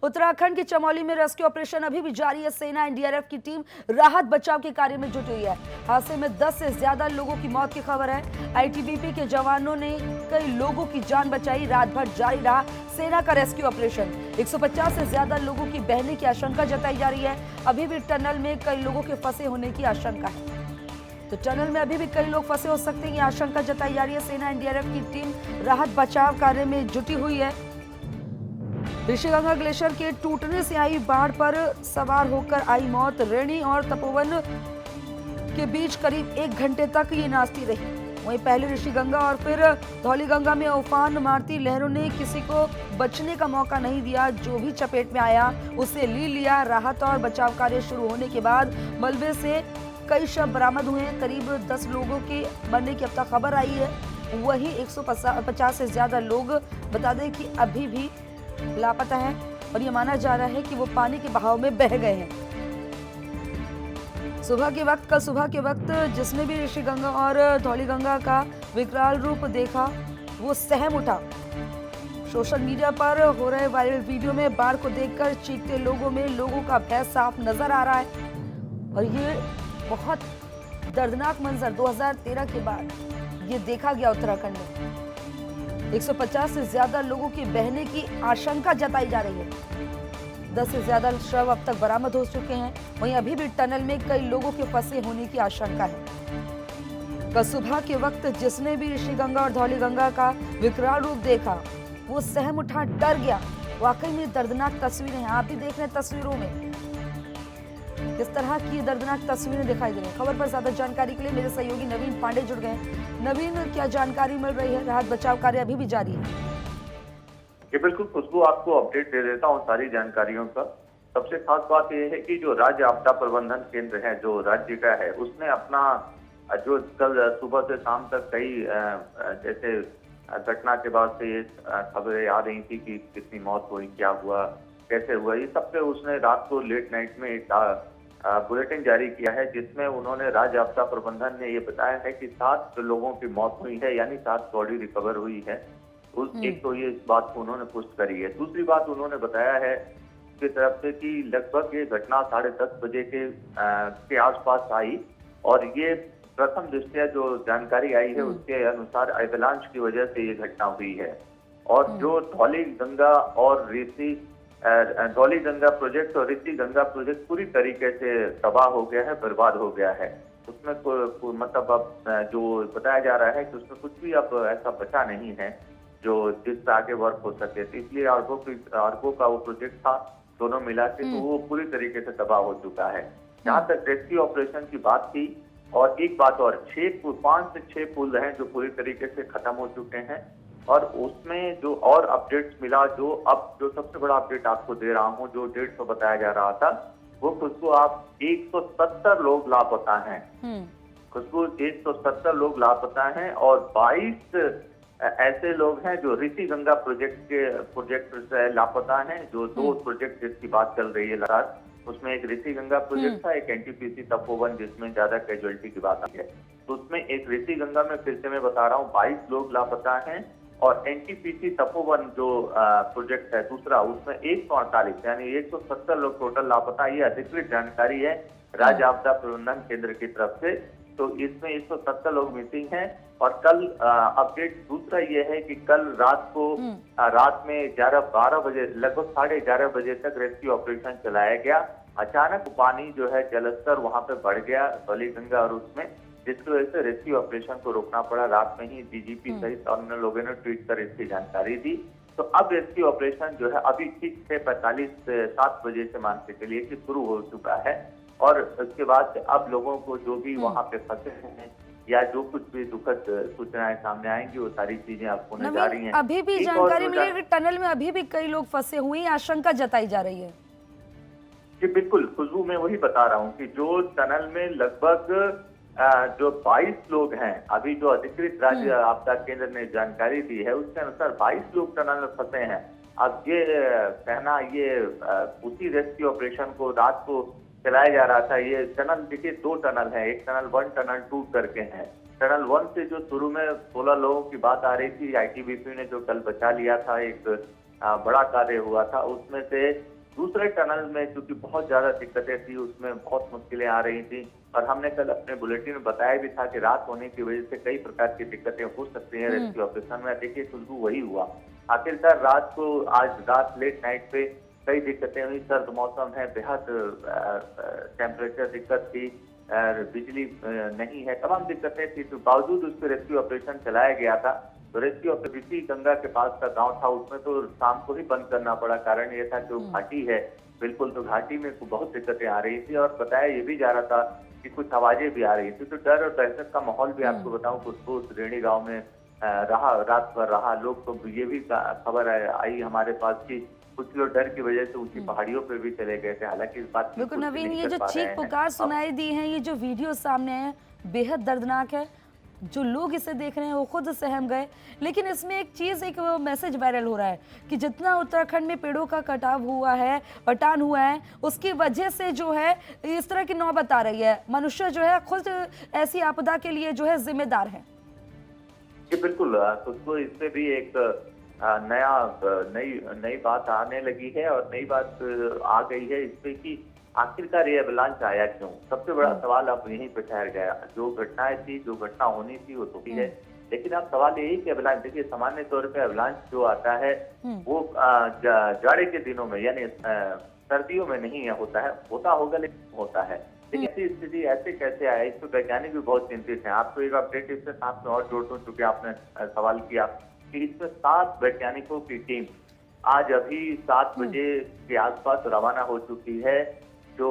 उत्तराखंड के चमोली में rescue operation अभी भी जारी है। सेना एनडीआरएफ की टीम राहत बचाव के कार्य में जुटी हुई है। हादसे में 10 से ज्यादा लोगों की मौत की खबर है। आईटीबीपी के जवानों ने कई लोगों की जान बचाई। रात भर जारी रहा सेना का रेस्क्यू ऑपरेशन। 150 से ज्यादा लोगों की बहने की आशंका जताई जा रही है। अभी भी टनल में कई लोगों के फंसे होने की आशंका है। तो टनल में अभी भी कई लोग फंसे हो सकते हैं, ये आशंका जताई जा रही है। सेना एनडीआरएफ की टीम राहत बचाव कार्य में जुटी हुई है। ऋषिगंगा ग्लेशियर के टूटने से आई बाढ़ पर सवार होकर आई मौत। रेणी और तपोवन के बीच करीब 1 घंटे तक ये नाचती रही। वहीं पहले ऋषिगंगा और फिर धौलीगंगा में उफान मारती लहरों ने किसी को बचने का मौका नहीं दिया। जो भी चपेट में आया उसे ली लिया। राहत और बचाव कार्य शुरू होने के बाद मलबे से कई शव बरामद हुए हैं। करीब 10 लोगों के मरने की अब तक खबर आई है। वहीं 150 से ज्यादा लोग बता दें कि अभी भी लापता है और ये माना जा रहा है कि वो पानी के बहाव में बह गए हैं। कल सुबह के वक्त जिसने भी ऋषिगंगा और धौलीगंगा का विकराल रूप देखा वो सहम उठा। सोशल मीडिया पर हो रहे वायरल वीडियो में बाढ़ को देखकर चीखते लोगों में लोगों का भय साफ नजर आ रहा है। और ये बहुत दर्दनाक मंजर 2013 के बाद ये देखा गया उत्तराखंड में। 150 से ज्यादा लोगों की बहने की आशंका जताई जा रही है। 10 से ज्यादा शव अब तक बरामद हो चुके हैं। वहीं अभी भी टनल में कई लोगों के फंसे होने की आशंका है। कल सुबह के वक्त जिसने भी ऋषिगंगा और धौलीगंगा का विकराल रूप देखा वो सहम उठा, डर गया। वाकई में दर्दनाक तस्वीरें हैं। आप भी देख रहे हैं तस्वीरों में किस तरह की दर्दनाक तस्वीरें दिखाई दे रही हैं। खबर पर ज्यादा जानकारी के लिए मेरे सहयोगी नवीन पांडे जुड़ गए हैं। नवीन, क्या जानकारी मिल रही है? राहत बचाव कार्य अभी भी जारी है? ये बिल्कुल खुशबू, आपको अपडेट दे देता हूँ सारी जानकारियों का। सबसे खास बात यह है कि जो राज्य आपदा प्रबंधन केंद्र है जो राज्य का है, उसने अपना जो कल सुबह से शाम तक कई जैसे घटना के बाद से ये खबरें आ रही थी कि कितनी मौत हुई, क्या हुआ, कैसे हुआ, ये सब पे उसने रात को लेट नाइट में एक बुलेटिन जारी किया है, जिसमें उन्होंने राज्य आपदा प्रबंधन ने ये बताया है कि 7 लोगों की मौत हुई है, यानी 7 बॉडी रिकवर हुई है। एक तो ये इस बात को उन्होंने पुष्ट करी है। दूसरी बात उन्होंने बताया है की तरफ से कि लगभग ये घटना 10:30 बजे के आसपास आई और ये प्रथम दृष्टया जो जानकारी आई है उसके अनुसार एवलांच की वजह से ये घटना हुई है। और जो धौलीगंगा और धौलीगंगा प्रोजेक्ट और ऋषिगंगा प्रोजेक्ट पूरी तरीके से तबाह हो गया है, बर्बाद हो गया है। उसमें मतलब अब जो बताया जा रहा है कि उसमें कुछ भी अब ऐसा बचा नहीं है जो जिससे आगे वर्क हो सके। तो इसलिए आर्गो का वो प्रोजेक्ट था, दोनों मिला के तो वो पूरी तरीके से तबाह हो चुका है। जहाँ तक रेस्क्यू ऑपरेशन की बात थी, और एक बात और, 5 से 6 पुल हैं जो पूरी तरीके से खत्म हो चुके हैं। और उसमें जो और अपडेट्स मिला, जो सबसे बड़ा अपडेट आपको दे रहा हूँ, जो 150 बताया जा रहा था, वो खुशबू आप 170 लोग लापता हैं। खुशबू 170 लोग लापता हैं और 22 ऐसे लोग हैं जो ऋषिगंगा प्रोजेक्ट से लापता हैं। जो 2 प्रोजेक्ट जिसकी बात चल रही है लगातार, उसमें एक ऋषिगंगा प्रोजेक्ट था, एक एनटीपीसी तपोवन जिसमें ज्यादा कैजुअलिटी की बात आई है। तो उसमें एक ऋषिगंगा में फिर से मैं बता रहा हूँ 22 लोग लापता हैं और एनटीपीसी तपोवन जो प्रोजेक्ट है दूसरा, उसमें 148 यानी 170 लोग टोटल लापता। ये अधिकृत जानकारी है राज्य आपदा प्रबंधन केंद्र की तरफ से। तो इसमें 170 लोग मिसिंग हैं। और कल अपडेट दूसरा ये है कि कल रात में 12 बजे लगभग 11:30 बजे तक रेस्क्यू ऑपरेशन चलाया गया। अचानक पानी जो है जलस्तर वहां पे बढ़ गया धौलीगंगा और उसमें, जिसकी वजह से रेस्क्यू ऑपरेशन को रोकना पड़ा। रात में ही डीजीपी सहित अन्य लोगों ने ट्वीट कर इसकी जानकारी दी। तो अब रेस्क्यू ऑपरेशन जो है अभी ठीक 7 बजे से मान के चलिए कि शुरू हो चुका है। और उसके बाद से अब लोगों को जो भी वहां पे फंसे हैं या जो कुछ भी दुखद सूचनाएं सामने आएंगी वो सारी चीजें आपको नजर आ रही हैं। अभी भी जानकारी मिली कि टनल में अभी भी कई लोग फंसे हुए हैं, आशंका जताई जा रही है। जी बिल्कुल खुशबू, मैं वही बता रहा हूँ कि जो टनल में लगभग जो 22 लोग हैं, अभी जो अधिकृत राज्य आपदा केंद्र ने जानकारी दी है उसके अनुसार 22 लोग टनल में फंसे हैं। अब ये कहना, ये उसी रेस्क्यू ऑपरेशन को रात को चलाया जा रहा था। ये टनल देखिए 2 टनल है, एक टनल 1, टनल 2 करके है। टनल 1 से जो शुरू में 16 लोगों की बात आ रही थी, आईटीबीपी ने जो कल बचा लिया था एक बड़ा कार्य हुआ था। उसमें से दूसरे टनल में क्योंकि बहुत ज्यादा दिक्कतें थी, उसमें बहुत मुश्किलें आ रही थी और हमने कल अपने बुलेटिन में बताया भी था कि रात होने की वजह से कई प्रकार की दिक्कतें हो सकती हैं रेस्क्यू ऑपरेशन में। देखिए खुशबू वही हुआ, आखिरकार रात को आज रात लेट नाइट पे कई दिक्कतें हुई। सर्द मौसम है, बेहद टेम्परेचर दिक्कत थी, बिजली नहीं है, तमाम दिक्कतें थी, तो बावजूद उस पर रेस्क्यू ऑपरेशन चलाया गया था। तो रेस्क्यू ऑपरेशन गंगा के पास का गांव था, उसमें तो शाम को ही बंद करना पड़ा। कारण ये था कि वो घाटी है बिल्कुल, तो घाटी में बहुत दिक्कतें आ रही थी और बताया ये भी जा रहा था कि कुछ आवाजें भी आ रही थी। तो डर और दहशत का माहौल भी आपको बताऊं खुशबू उस रेणी गाँव में रहा, रात भर रहा। लोग तो ये भी खबर आई हमारे पास की कुछ लोग डर की वजह से ऊंची पहाड़ियों पे भी चले गए थे। हालांकि इस बात की बिल्कुल पुष्टि नवीन, नहीं ये कर जो पा रहे चीख हैं। पुकार सुनाई दी है, ये जो वीडियो सामने आए हैं, बेहद दर्दनाक है। जो लोग इसे देख रहे हैं वो खुद सहम गए। लेकिन इसमें एक चीज, एक मैसेज वायरल हो रहा है कि जितना उत्तराखंड में पेड़ों का कटाव हुआ है, कटान हुआ है, उसकी वजह से जो है इस तरह की नौबत आ रही है। मनुष्य जो है खुद ऐसी आपदा के लिए जो है जिम्मेदार है। जी बिल्कुल, खुशबू इससे भी एक नई बात आने लगी है और नई बात आ गई है इसपे कि आखिरकार ये एवलांच आया क्यों। सबसे बड़ा सवाल अब यहीं पे ठहर गया। जो घटनाएं थी, जो घटना होनी थी वो तो ही है, लेकिन अब सवाल यही कि एवलांच, देखिए सामान्य तौर पे एवलांच जो आता है वो जाड़े के दिनों में यानी सर्दियों में नहीं होता है, होता होगा लेकिन होता है। लेकिन ऐसी स्थिति ऐसे कैसे आया, इस पर वैज्ञानिक भी बहुत चिंतित हैं। आपको एक अपडेट इसके साथ में और जोड़ दूं, चूंकि आपने सवाल किया कि इसमें 7 वैज्ञानिकों की टीम आज अभी 7 बजे के आसपास रवाना हो चुकी है, जो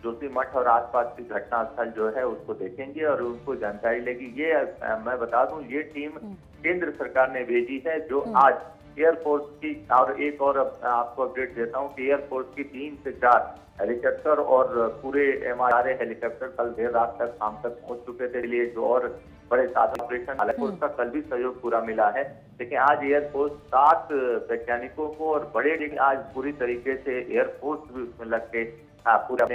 जोशीमठ और आसपास की घटना स्थल जो है उसको देखेंगे और उनको जानकारी लेगी। ये मैं बता दूं, ये टीम केंद्र सरकार ने भेजी है, जो आज एयरफोर्स की, और एक और आपको अपडेट देता हूं कि एयरफोर्स की 3 से 4 हेलीकॉप्टर और पूरे MRA हेलीकॉप्टर कल देर रात तक शाम तक पहुंच चुके थे। लिए जो और बड़े साधन ऑपरेशन, हालांकि उसका कल भी सहयोग पूरा मिला है, लेकिन आज एयरफोर्स 7 वैज्ञानिकों को और बड़े आज पूरी तरीके से एयरफोर्स भी उसमें लग के पूरा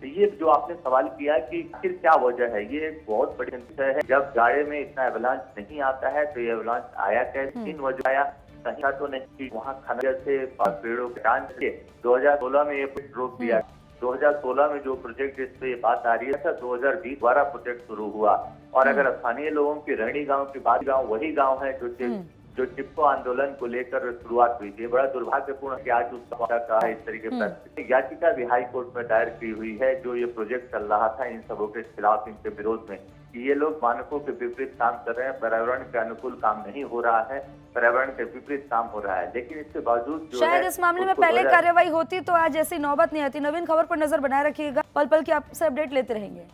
तो ये जो आपने सवाल किया कि आखिर क्या वजह है, ये एक बहुत बड़ी विषय है। जब जाड़े में इतना एवलांच नहीं आता है तो ये एवलांच आया कैसे, 3 वजह आया। संख्या तो नहीं कि वहाँ खनन से पेड़ों के काट से 2016 में ये रोक दिया। 2016 में जो प्रोजेक्ट इस पे बात आ रही है, 2020 द्वारा प्रोजेक्ट शुरू हुआ। और अगर स्थानीय लोगों की रहणी गांव की बात, गांव वही गांव है जो चिपको आंदोलन को लेकर शुरुआत हुई थी। बड़ा दुर्भाग्यपूर्ण कि आज उसका का इस तरीके पर याचिका भी हाई कोर्ट में दायर की हुई है, जो ये प्रोजेक्ट चल रहा था इन सबों के खिलाफ, इनके विरोध में, कि ये लोग मानकों के विपरीत काम कर रहे हैं, पर्यावरण के अनुकूल काम नहीं हो रहा है, पर्यावरण के विपरीत काम हो रहा है। लेकिन इसके बावजूद शायद इस मामले में पहले कार्रवाई होती तो आज ऐसी नौबत नहीं आती। नवीन, खबर पर नजर बनाए रखिएगा, पल पल की आपसे अपडेट लेते रहेंगे।